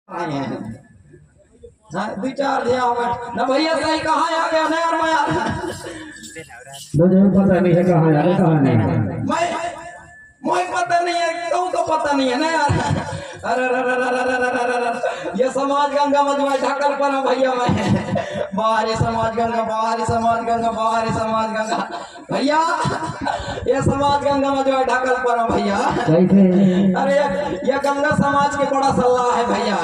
आए हैं। हाँ, दो चार दिया ना भैया सही कहाँ आ गया नहीं और मैं मुझे पता नहीं है कहाँ यार कहाँ नहीं मैं पता नहीं है तो पता नहीं है ना यार। अरे ये समाज गंगा मजमा ढाकल पर भैया मैं बाहरी समाज गंगा बाहरी समाज गंगा बाहरी समाज गंगा भैया ये समाज गंगा मजमा ढाकल पर भैया। अरे ये गंगा समाज के बड़ा सलाह है भैया।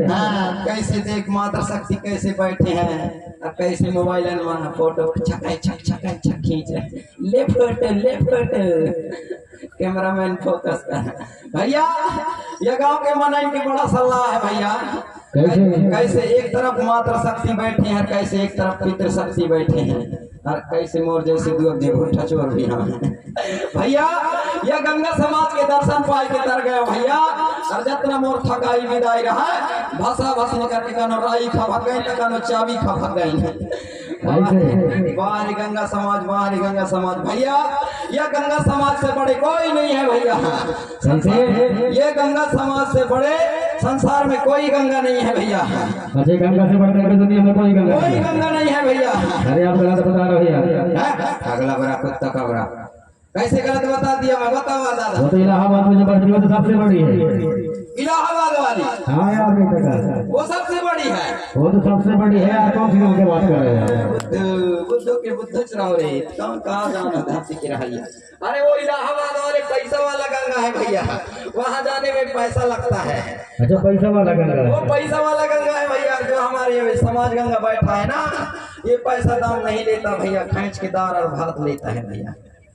हाँ, कैसे देख माता शक्ति कैसे बैठे हैं और कैसे मोबाइल में फोटो छक खींच लेफ्ट कैमरामैन फोकस कर भैया। ये गांव के मनाई की बड़ा सलाह है भैया। कैसे एक तरफ माता शक्ति बैठे हैं कैसे एक तरफ पितृ शक्ति बैठे हैं और कैसे मोर जैसे भुट्टा चोर भी हाँ भैया। यह गंगा समाज के दर्शन पाए के तर गया भैया। और जितना मोर थकाई विदाई रहा भाषा भस्म करके कनो राई खा भग गई कनो चाबी खा भग गई। बाहरी गंगा समाज भैया। यह गंगा समाज से बड़े कोई नहीं है भैया। ये गंगा समाज से बड़े संसार में कोई गंगा नहीं है भैया। अजय गंगा से बढ़कर दुनिया में कोई गंगा नहीं है भैया। अरे आप गलत बता रहे हैं। अगला बड़ा कुत्ता का बड़ा कैसे गलत बता दिया मैं बताओ दादा। वो तो इलाहाबाद में जो बस्ती वो तो सबसे बड़ी है। इलाहाबाद वाली हाँ यार बेटा वो सबसे बड़ी है। वो तो सबसे बड़ी है यार। कौन सी गंगा बात कर रहे हैं? बुद्ध चुनाव रे कहाँ जाना धाती की रही। अरे वो इलाहाबाद वाले पैसा वाला गंगा है भैया। वहाँ जाने में पैसा लगता है। अच्छा पैसा वाला गंगा वो पैसा वाला गंगा है भैया। जो हमारे समाज गंगा बैठा है ना ये पैसा दाम नहीं लेता भैया। खींच के दार और भात लेता है भैया।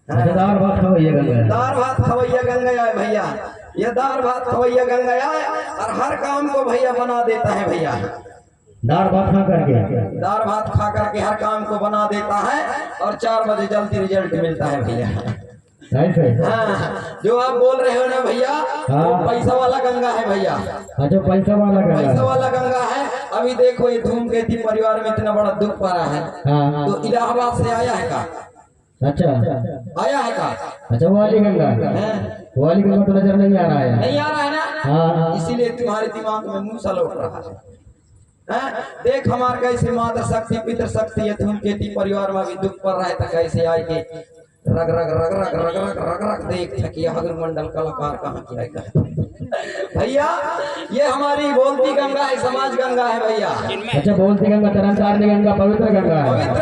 दार भात खवैया गंगा दार भात खवैया गंगा है भैया। ये दार भात खवैया गंगा है और हर काम को भैया बना देता है भैया। दार भात खा करके हर काम को बना देता है और 4 बजे जल्दी रिजल्ट मिलता है भैया। हाँ, जो आप बोल रहे हो ना भैया वो पैसा वाला गंगा है भैया। अच्छा पैसा वाला गंगा है। अभी देखो ये धूमकेतु परिवार में इतना बड़ा दुख पड़ा है। तो इलाहाबाद से आया है का? अच्छा आया है का? अच्छा वाली गंगा तो नजर नहीं आ रहा है। नहीं आ रहा है ना। हाँ इसीलिए तुम्हारे दिमाग में मुंह सा लौट रहा है। देख हमारे कैसे माता शक्ति पितृ शक्ति ये धूमकेतु परिवार में भी दुख पड़ रहा है तो कैसे आए के रग रग रग रग रग रग रग रग देख थकी हगर मंडल कलाकार कहाँ किया भैया। ये हमारी बोलती गंगा है समाज गंगा है भैया। अच्छा बोलती गंगा तरंतारनी गंगा पवित्र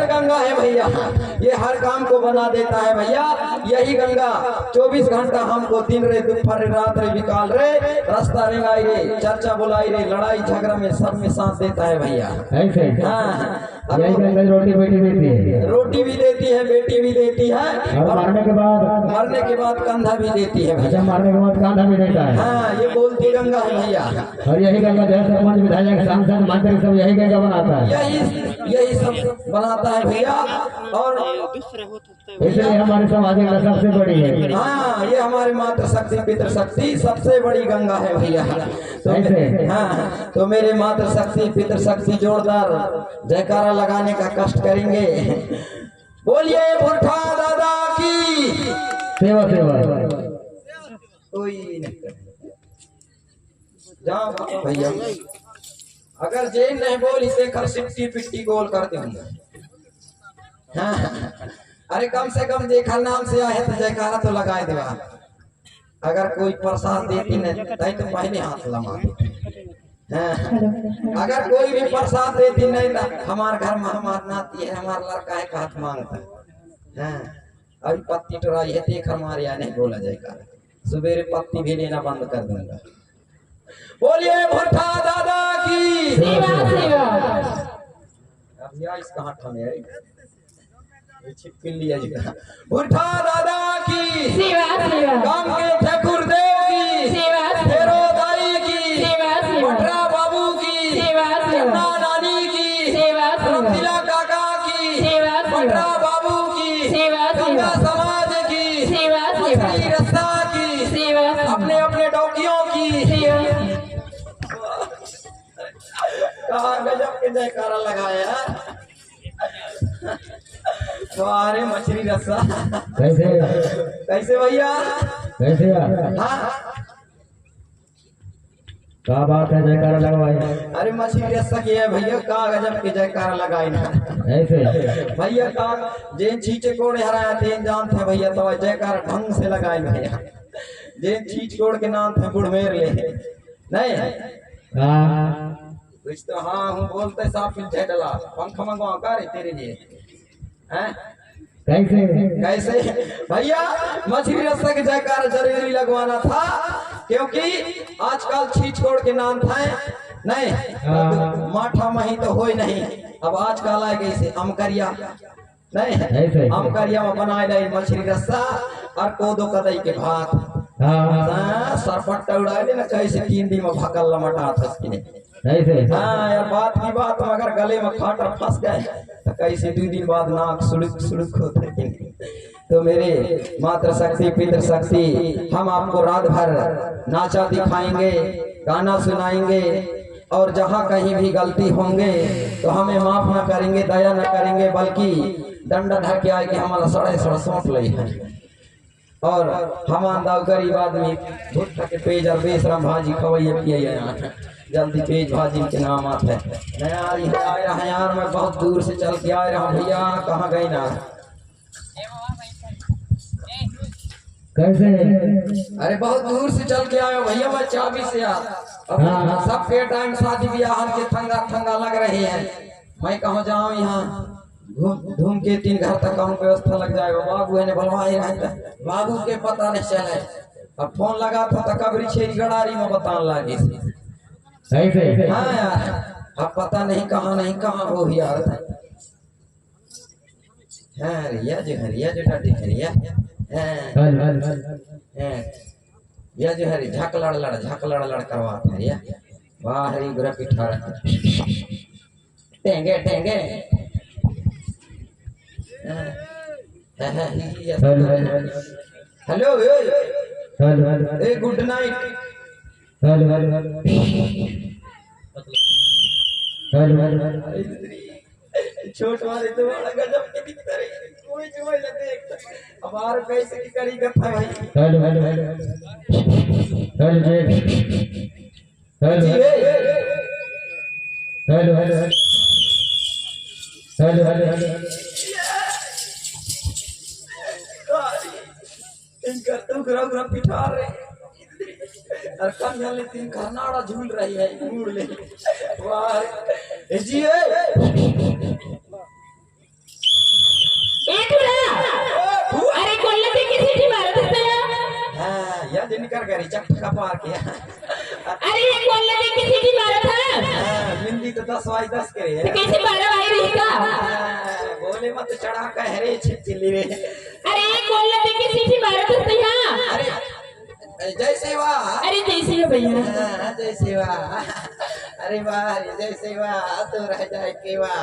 गंगा है भैया। ये हर काम को बना देता है भैया। यही गंगा 24 घंटा हमको दिन रे दोपहर रात रे विकाल रे रास्ता रेंगाई रे चर्चा बुलाई रे लड़ाई झगड़ा में सब में साथ देता है भैया। यही गंगा रोटी भी देती है बेटी भी देती है और मरने के बाद कंधा भी देती है भैया। मारने के बाद कांधा भी देता है। हाँ ये बोलती गंगा है भैया। और यही गंगा जो है सरपंच विधायक सांसद मंत्री सब यही गंगा बनाता है। यही सब बनाता है भैया। और इसलिए हमारे समाज गंगा सबसे बड़ी है। हाँ ये हमारे मातृ शक्ति पितृ शक्ति सबसे बड़ी गंगा है भैया। तो मेरे मातृ शक्ति पितृ शक्ति जोरदार जयकारा लगाने का कष्ट करेंगे। बोलिए भुट्टा दादा की सेवा कोई नहीं जाओ भैया। अगर जेन नहीं बोल इसे कर सिट्टी पिट्टी गोल कर दूंगा। हाँ। अरे कम से कम देखा नाम से आए तो जयकारा तो लगाए देगा। अगर कोई प्रसाद देती नहीं तो पहले हाथ लगा। अगर कोई भी प्रसाद देती नहीं तो हमारे घर में हमार नाती है हमारा लड़का है हाथ मांगता है। अभी पत्ती टोराई है देख हमारे यहाँ नहीं बोला जाएगा। सवेरे पत्ती भी लेना बंद कर दूंगा। बोलिए भुट्टा दादा की इसका हाथ में छिपकिन लिया जी। भुट्टा दादा की गांव के ठाकुर देव की फेरो दाई की भुट्टा बाबू की नानी की तिला काका की भुट्टा बाबू की गंगा समाज की रस्ता की अपने अपने डौकियों की कहा गजब के जयकारा लगाया। तुम्हारे मछली रस्सा कैसे भैया। कैसे हाँ क्या बात है, जयकारा लगवाए। अरे मछली रस्सा की है भैया, का गजब के जयकारा लगाई ना ऐसे भैया का जेन छींचे कोड़े हराया तेन जानते भैया, तो जयकारा ढंग से लगाई भैया। जेन छींच कोड़ के नाम थे बुढ़मेर ले नहीं हाँ कुछ तो हाँ हूँ बोलते साफ डला पंख मंगवा कर तेरे लिए हैं कैसे कैसे भैया मछली रस्सा के जयकारा जरूरी लगवाना था, क्योंकि आजकल छींच कोड़ के नाम था नहीं माठा मही तो हो नहीं। अब आजकल आए गई से अमकरिया नहीं अमकरिया में बनाए रही मछली रस्सा और कोदो कदई के भात सरपट्टा उड़ा दे ना, कैसे 3 दिन में भकल लमटा था हाँ यार बात की बात अगर गले में खाटा फंस गए तो कैसे 2 दिन बाद नाक सुड़ुक सुड़ुक होते। तो मेरे मातृ शक्ति पितृ शक्ति हम आपको रात भर नाचा दिखाएंगे, गाना सुनाएंगे, और जहाँ कहीं भी गलती होंगे तो हमें माफ न करेंगे, दया न करेंगे, बल्कि दंड धर के आए कि हमारा सड़े सड़ सौंप ले है। और हम गरीब आदमी भूत के पेज और बेशरम भाजी खवैया पिए जल्दी पेज भाजी के नाम आते हैं यार। मैं बहुत दूर से चल के आ रहा हूँ भैया, कहाँ गई ना कैसे अरे बहुत दूर से चल के आयो भैया, मैं चाबी से आ सबके टाइम शादी ब्याह के थंगा थंगा लग रहे हैं, मैं कहाँ जाऊँ यहाँ घूम के 3 घर तक काम व्यवस्था लग जाएगा। बाबू ने बुलवाए रहता, बाबू के पता नहीं चले, अब फोन लगा था तो कबरी छेरी गड़ारी में बताने लगे हाँ यार, अब पता नहीं कहाँ हो यार। हाँ रिया जो डाटी रिया यह जो है झक लड़ करवाता है। वाह हरी गुरा पिठा टेंगे टेंगे हेलो ए गुड नाइट छोट वाले तो बड़ा गजब के दिखता है, कोई जो लगे अब आर कैसे की करी करता है भाई। इनका तो ग्रह ग्रह पिठा रहे और कन्या ले 3 खरनाड़ा झूल रही है मुड़ ले वाह जी अरे कोल्ले पे किसी की मारत है हां या दिन कर गरी चक्का पार किया। अरे ये कोल्ले पे किसी की मारत है हां हिंदी तो 10 वाई 10 करे है, तो कैसे 12 वाई रही का बोले मत चढ़ा कह रे छिली रे। अरे ये कोल्ले पे किसी की मारत है यहां। अरे जय सेवा। अरे जय सेवा भैया। हां जय सेवा। अरे वाह जय सेवा तो रह जाए के वाह।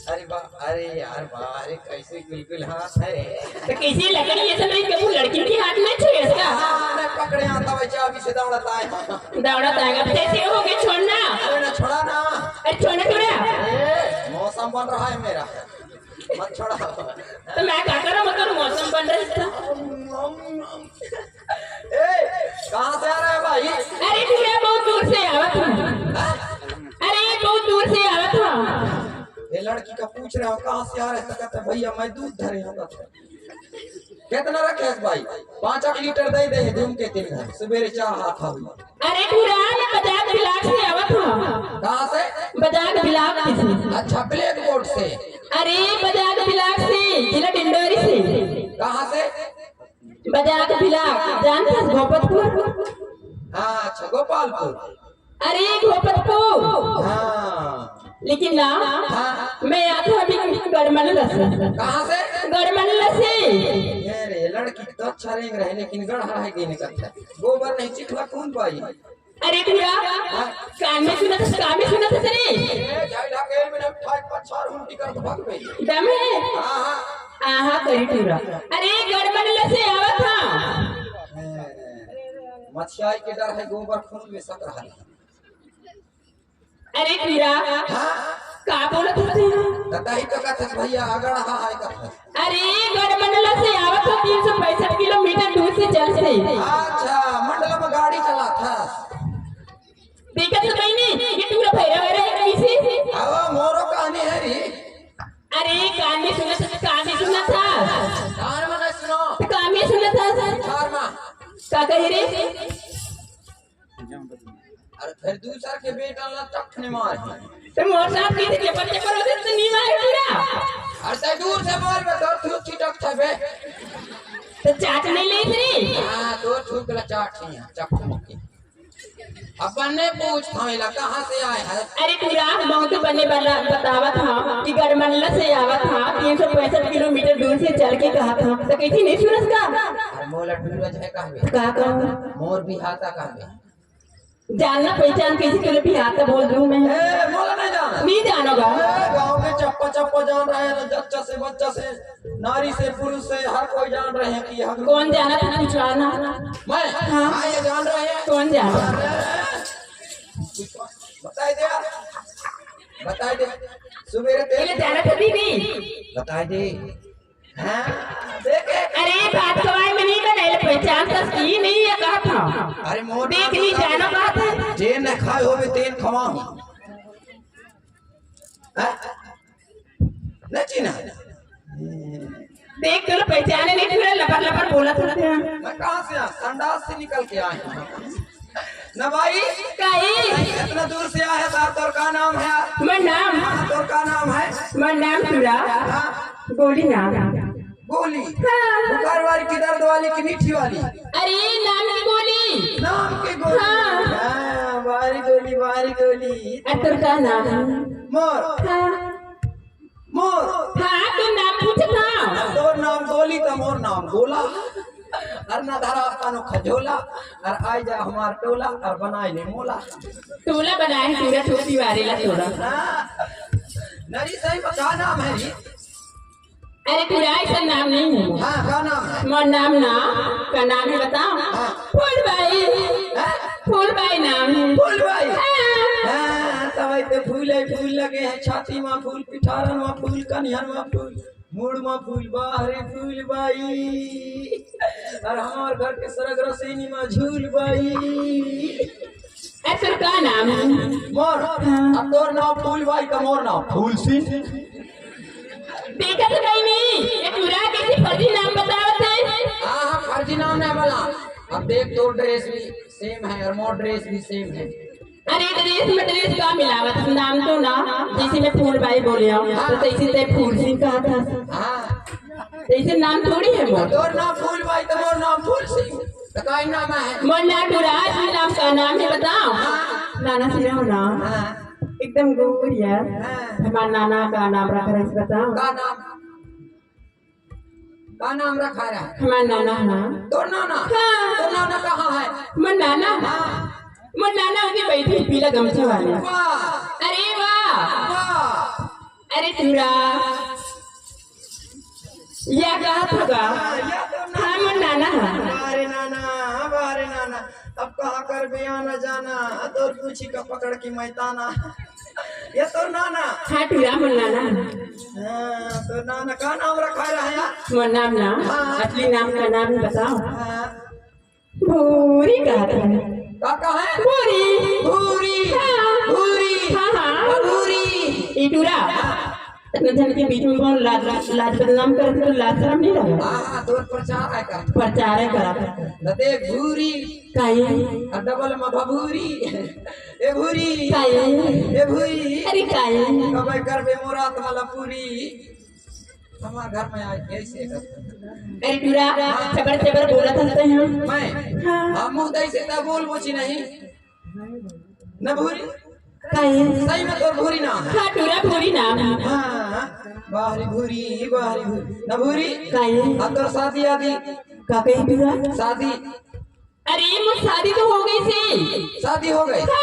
अरे वाह अरे यार वाह अरे कैसे बिल्कुल हाथ है तो कैसे लकड़ी ये सब कबू लड़की के हाथ में छे इसका। अरे पकड़े आता भाई चाबी से दौड़ता है कैसे हो गए छोड़ना। अरे ना छोड़ा ना, अरे छोड़ना थोड़ा मौसम बन रहा है मेरा मत छोड़ा। तो मैं क्या करूं मतलब मौसम बन रहा है। कहाँ से आ रहा है भाई। अरे मैं बहुत दूर से आया था। अरे बहुत दूर से आया था। ये लड़की का पूछ रहे हो कहाँ से आ रहे तो कहते भैया मैं दूध धरे होगा। कितना रखे भाई 5 लीटर दे धूम के 3 घर सवेरे चाह खा। अरे पूरा मैं बजाज बिलाक से आवा था। कहाँ से। बजाज बिलाक से। अच्छा ब्लैक बोर्ड से। अरे बजाज बिलाक से जिला डिंडोरी से। कहाँ से। बजाज बिलाक जानते हैं गोपतपुर। हाँ अच्छा गोपालपुर। अरे गोपतपुर हाँ लेकिन ना हाँ। मैं आता अभी गड़मनला से। कहाँ से। गड़मनला से। अरे लड़की तो अच्छा रेंग रहे लेकिन गढ़ा है कि नहीं करता गोबर नहीं चिखला कौन पाई। अरे पूरा कान में सुना था सरे जाई ढाके में ठाक पछार उल्टी कर तो भाग गई दम है। हां हां आहा करी पूरा। अरे गड़मनला से आवा था। मछियाई के डर है गोबर खून में सक रहा है। अरे पूरा हाँ का बोलत होते तताही तो कहते भैया अगड़ हा है कहते। अरे गढ़मंडला से आवत हो 365 किलोमीटर दूर से चल से अच्छा मंडल में गाड़ी चला था। देखत तो मैंने ये पूरा भैरव है कैसे अब मोरो कहानी है री। अरे कान में सुना था कान में नहीं सुनो तो कान में सुना था चार माँ का कह रे अरे फिर दूसरा के बेटा ला चख नहीं मार। तो मोर साहब के चपर चपर होते तो नहीं मारे पूरा अरे ते दूर से बोल बे तो तू चिटक था बे। तो चाट नहीं ले रे हाँ तो छूक ला चाट नहीं है चख मुक्की। अपन ने पूछ थामेला कहाँ से आए है। अरे पूरा बहुत बनने वाला बतावा था कि गढ़मंडला से आवा था 365 किलोमीटर दूर से चल के कहा था तो कैसी नहीं सूरज का अरे मोला टूरज है कहबे का कहूं मोर भी हाथा कहबे। जानना पहचान कैसे चले भी आता बोल दूं मैं ए मोला नहीं जाना नहीं जानोगा गांव के चप्पा चप्पा जान रहे हैं जच्चा से बच्चा से नारी से पुरुष से हर कोई जान रहे हैं कि हम कौन जाना था पूछवाना मैं हाँ ये जान रहे हैं। कौन जाना बताई दे बताई दे सुबेरे पहले तेरे जाना था दीदी बताई दे हाँ देखे अरे बात कवाई में नहीं बनाए पहचान तस्की नहीं है कहा था अरे मोर देख नहीं जाना कहा था जे न खाए होवे तेन खवाऊं न चीना देख तो पहचाने नहीं पूरा लपर लपर बोला था मैं कहाँ से आ संडास से निकल के आए हूँ। न भाई काई इतना दूर से आया था तोर का नाम है मैं नाम तोर का नाम है मैं नाम पूरा हाँ गोली नाम गोली हाँ। बुखार वाली की दर्द वाली की मीठी वाली अरे नाम की गोली नाम की गोली हाँ। हाँ, बारी गोली अतर का नाम मोर हाँ मोर हाँ तो नाम पूछा था तोर नाम गोली तो मोर नाम गोला और न धरा पानो खजोला और आई जा हमार टोला और बनाई ले मोला टोला बनाए पूरा टोपी वाले ला थोड़ा हाँ। नरी सही में का नाम है री अरे पूरा ऐसा नाम नहीं है हाँ का नाम है मोर नाम ना का नाम है बताओ हाँ। फूलबाई नाम है फूलबाई हाँ। हाँ तब तो फूल लगे हैं छाती में फूल पिठारन में फूल कन्हन में फूल मूड में फूल बाहरे फूल बाई और हमार घर के सरग रसैनी में झूल बाई ऐसा का नाम है मोर अब तोर नाम फूल बाई का मोर नाम फूल सिंह देखा तो नहीं ये पूरा किसी फर्जी नाम बतावत है हाँ फर्जी नाम नहीं बोला। अब देख तो ड्रेस भी सेम है और मोर ड्रेस भी सेम है। अरे ड्रेस में ड्रेस का मिलावट नाम तो ना जैसे मैं फूलबाई बोले हूँ तो तैसे ते फूल सिंह कहा था हाँ तैसे नाम थोड़ी है मोर तोर नाम फूल बाई तो मोर नाम फूल सिंह तो का नाम है मोर नाम पूरा असली नाम का नाम है बताओ नाना सिंह हो ना हाँ एकदम गोरिया हाँ हमारे नाना का नाम रखा है बताओ का नाम रखा है हमारा नाना हाँ तोर नाना हाँ। तोर नाना कहाँ है मोर नाना मोर नाना उनके बैठी पीला गमछा वाले वाह अरे वाह वाह अरे पूरा या कहा था हाँ मोर नाना बारे नाना अब कहाँ कर भी आना जाना तोर पूछी का पकड़ की मैताना ये तोर नाना हाँ टूरा मोर नाना हाँ तो नाना का नाम रखा है मोर नाम ना असली नाम का नाम बताओ हाँ भूरी कहा था का है भूरी भूरी हाँ। भूरी हाँ हाँ भूरी ये टूरा इतने जन के बीच में कौन लाज बदनाम करते तो लाज शर्म नहीं लगा हाँ तोर प्रचार है का प्रचार है करा दे भूरी काई और डबल में भभूरी ए भूरी काई ए भूरी अरे काई कब करबे मोरात वाला पूरी हमारे घर में आए ऐसे अरे टूरा चबर चबर बोला था हैं मैं हाँ हम मुंह दई से तो बोल बोची नहीं न भूरी काई सही में तो भूरी नाम है हाँ टूरा भूरी नाम है हाँ बाहरी भूरी न भूरी काई अब तो शादी आदि का कही टूरा शादी अरे मुझ शादी तो हो गई थी शादी हो गई हाँ।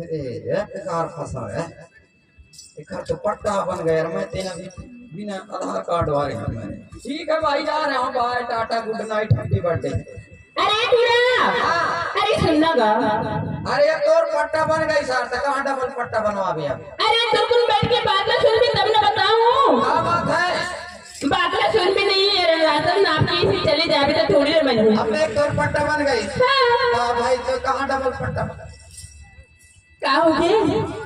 अरे कार फंसा है एक तो पट्टा बन गया मैं तेना बिना आधार कार्ड वाले हैं मैंने ठीक है भाई जा रहे हूँ bye tata good night happy birthday अरे टूरा हाँ अरे सुनना गा, अरे तोर पट्टा बन गई सर, तो कहाँ डबल पट्टा बनवा भी अब? अरे तो तुम बैठ के बात ना सुन भी तब न बताऊं। क्या बात है? बात ना सुन भी नहीं है, राशन आपकी से चले जावे तो थोड़ी देर बनी। अब एक तोर पट्टा बन गई। हाँ भाई, तो कहाँ डबल पट्टा? क्या हो गया?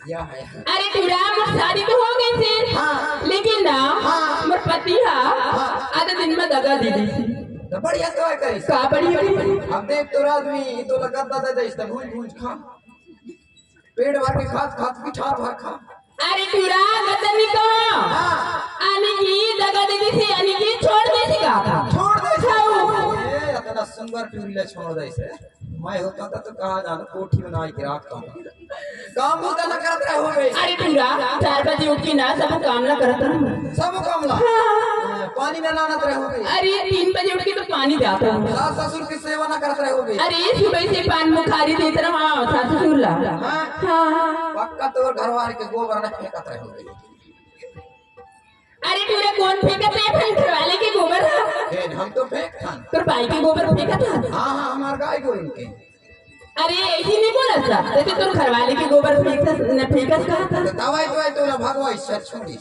या है। अरे टूरा मोर शादी तो हो गई थी, हाँ। लेकिन ना हाँ। मोर पति आधे दिन में दगा दे दी थी। तो बढ़िया तो है करी। का बढ़िया? अब देख तो आदमी तो लगाता दे दे, भूज भूज खा, पेट भर के खात पिठा भर खा। अरे टूरा गदनी कहाँ? हाँ। आने की दगा दे दी थी, आने की छोड़ दी थी का? छोड़ दे। हाँ। ये इतना सुंदर टूरिले छोड़ दे से। मैं होता था तो कहा जाना कोठी बना के रखता हूँ, काम तो ना करते हो बे। अरे टूरा 4 बजे उठी ना सब काम ना करता हूँ। सब काम ला। पानी ना लाना रहे हो बे। अरे 3 बजे उठ के तो पानी जाता हूँ। सास ससुर की सेवा ना करते रहे हो बे। अरे सुबह से पान बुखारी देते रहो। हाँ सास ससुर ला। हाँ? हाँ। पक्का तो घरवार के गोबर न फेंकत रहे हो बे। अरे टूरा कौन फेंका था? घर वाले के गोबर था। हम तो फेंक खान। तो भाई के गोबर फेंका था। हाँ हाँ, हमार गाय को इनके। अरे ऐसी नहीं बोला था, जैसे तुम घर वाले के गोबर फेंका कहा था। तो दवाई तो ना भगवाई सर छोड़ी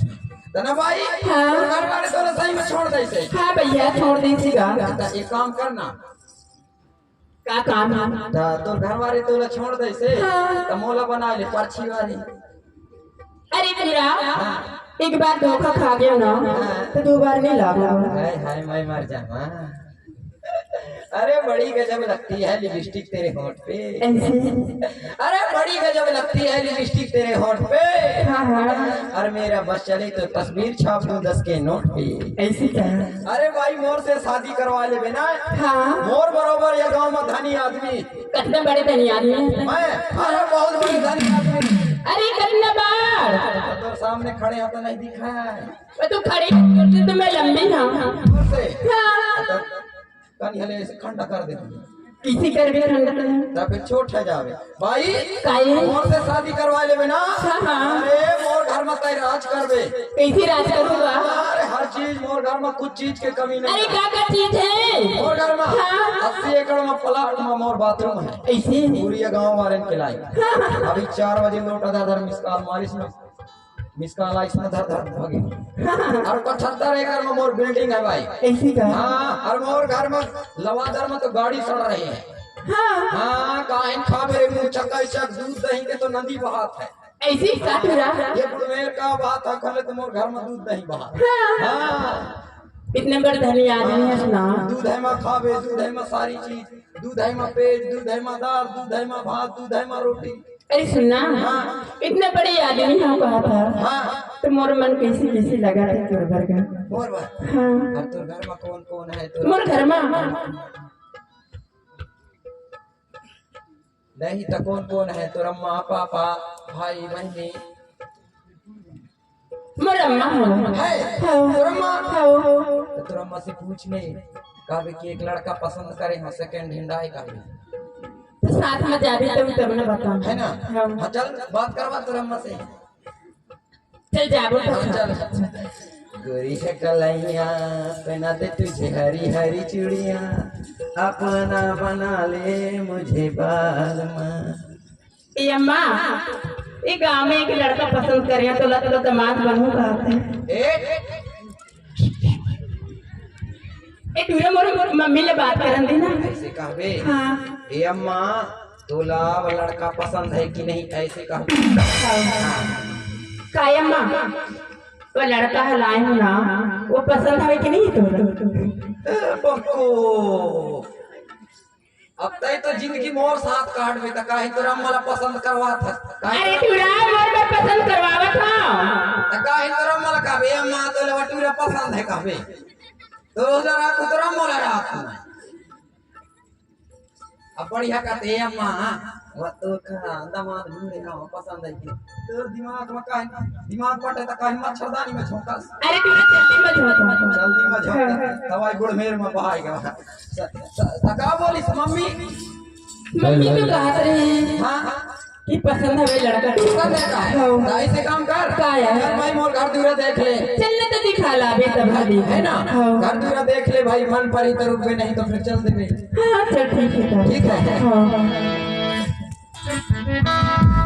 तो ना भाई। हाँ। तो घर वाले तो ना सही में छोड़ दे से। हाँ भैया छोड़ दी थी गा। तो एक काम करना, का काम है? तो घर वाले तो ना छोड़ दे से। हाँ। तो मोला बना ले पर्ची वाली। अरे टूरा एक बार धोखा खा गया ना तो 2 बार नहीं लागा। हाय हाय, मैं मर जाऊँ। अरे बड़ी गजब लगती है लिपस्टिक तेरे होंठ पे। ऐसे। अरे बड़ी गजब लगती है लिपस्टिक तेरे होंठ पे। हाँ हाँ। और मेरा बस चले तो तस्वीर छाप दूं 10 के नोट पे। ऐसे क्या? अरे भाई मोर से शादी करवा ले बिना। हाँ। मोर बरोबर ये गांव में धनी आदमी। कितने बड़े धनी आदमी हैं? मैं अरे बहुत बड़े धनी आदमी। अरे कितना बार तो सामने खड़े हो तो नहीं दिखा है। तो खड़े तो मैं लंबी हूँ। मोर से हाँ। कनी हले से खंडा कर दे। किसी कर भी ठंडा तब फिर छोट है जावे भाई। काहे? मोर से शादी करवा ले बिना। हाँ हाँ। अरे मोर घर में तय राज करबे। कैसी राज करूँगा? अरे हर चीज मोर घर में, कुछ चीज के कमी नहीं। अरे क्या चीज है मोर घर में? हाँ। 80 एकड़ में प्लाट में मोर बाथरूम है। ऐसे? पूरी गांव वाले के लाई। अभी 4 बजे लौटा धर मिसकाल मारिस में मिसकाल आई इसमें धर भागी। और 75 एकड़ में मोर बिल्डिंग है भाई। ऐसी का? हाँ। और मोर घर में लवादर में तो गाड़ी सड़ रही है। हाँ। हाँ काहे खा मेरे मुंह चक्का चक दूध दही के तो नदी बहात है। ऐसी काटूरा? ये बुढ़मेर का बात है, खले तो मोर घर में दूध दही बहात। हाँ। इतने बड़े धनी आदमी है सुना। दूध है में खावे, दूध है में सारी चीज, दूध है में पेट, दूध है में दाल, दूध है में भात, दूध है में रोटी। अरे सुनना। हाँ। इतने बड़े आदमी हम कहा था। हाँ। तो मोर मन कैसी लगा था तोर घर का? मोर भाई। हाँ। और तोर घर में कौन कौन है? तो मोर घर में नहीं तो कौन कौन है? तोरा माँ पापा भाई बहनी मोर अम्मा हो है? हाँ। तोरा माँ? हाँ। तो तोरा माँ से पूछ ले, कहे कि एक लड़का पसंद करे हाँ सेकंड हैंड आए कहे तो साथ में जा भी तब न बता है ना। हाँ। हाँ चल बात करवा तोरा माँ से। चल जाबो हाँ, चल। गोरी है कलैया पहना दे तुझे हरी हरी चूड़िया, अपना बना ले मुझे बाल माँ। ये अम्मा ये गांव में एक लड़का पसंद करे तो लत दामाद बनू कहते ए तूने मोर मम्मी ले बात करन दी ना। ऐसे कहबे। हाँ। ए अम्मा तोला वो लड़का पसंद है कि नहीं, ऐसे कहबे। काय अम्मा वो लड़का हलाए हो ना, वो पसंद है कि नहीं तो? बको अब तय तो जिंदगी मोर साथ काट में तो काहे तोरा मला पसंद करवा था। अरे तूरा मोर में पसंद करवावा था तो काहे तोरा मला कहबे अम्मा तो लवटूरा पसंद है कहबे तो जरा तोरा मोला रात में अब बढ़िया कहते अम्मा वो तो का दामाद ढूंढे ना पसंद है कि तो दिमाग में काहे दिमाग पटे तो काहे मच्छरदानी में झोंकस। अरे तू जल्दी मत झोंक जल्दी में झोंक दवाई गुड़मेर में बहाएगा। का बोली मम्मी? मम्मी तो कहा रही हाँ कि पसंद हवे लड़का पसंद है का है दाई से काम कर का है? यार भाई मोर घर दूरा देख ले चलने तो दिखा ला बे तब भाभी है ना हाँ। घर दूरा देख ले भाई मन परी तो रुक नहीं तो फिर चल देवे हाँ चल ठीक है ठीक है हाँ